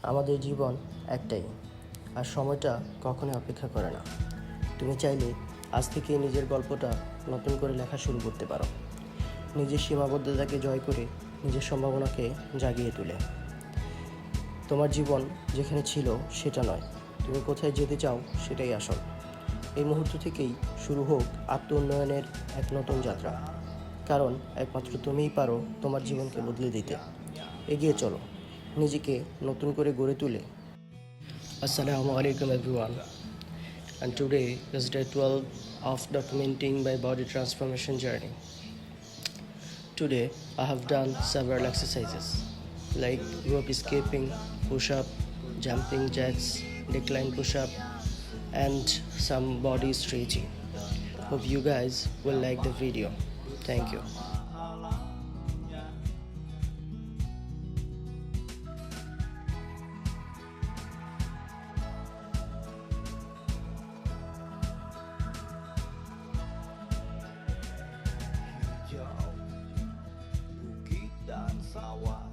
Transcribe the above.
আমাদের জীবন একটাই, আর সময়টা কখনোই অপেক্ষা করে না। তুমি চাইলে আজ থেকেই নিজের গল্পটা নতুন করে লেখা শুরু করতে পারো, নিজের সীমাবদ্ধতাকে জয় করে নিজের সম্ভাবনাকে জাগিয়ে তুলে। তোমার জীবন যেখানে ছিল সেটা নয়, তুমি কোথায় যেতে চাও সেটাই আসল। এই মুহূর্ত থেকেই শুরু হোক আত্ম উন্নয়নের এক নতুন যাত্রা, কারণ একমাত্র তুমিই পারো তোমার জীবনকে বদলে দিতে। এগিয়ে চলো, নিজেকে নতুন করে গড়ে তুলে। Assalamu alaikum everyone, and today is day 12 of documenting my body transformation journey. Today I have done several exercises like rope skipping, push-up, jumping jacks, decline push-up, and some body stretching. Hope you guys will like the video. Thank you. Hijau bukit dan sawah,